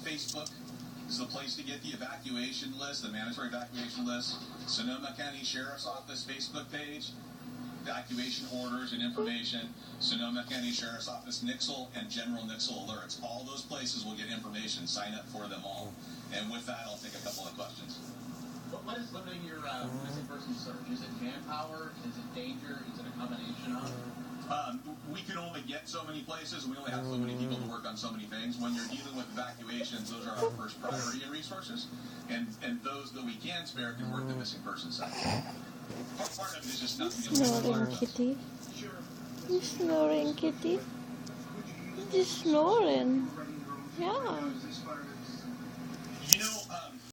Facebook is the place to get the evacuation list, the mandatory evacuation list. Sonoma County Sheriff's Office Facebook page, evacuation orders and information. Sonoma County Sheriff's Office Nixle and General Nixle alerts. All those places will get information. Sign up for them all. And with that, I'll take a couple of questions. What is limiting your missing person search? Is it manpower? Is it danger? Is it a combination of? We can only get so many places. We only have so many people to work on so many things. When you're dealing with evacuations, those are our first priority in resources. And those that we can spare can work the missing person side. Part of it is just not being able to Snoring, Kitty. You snoring, Kitty. You're just snoring. Yeah.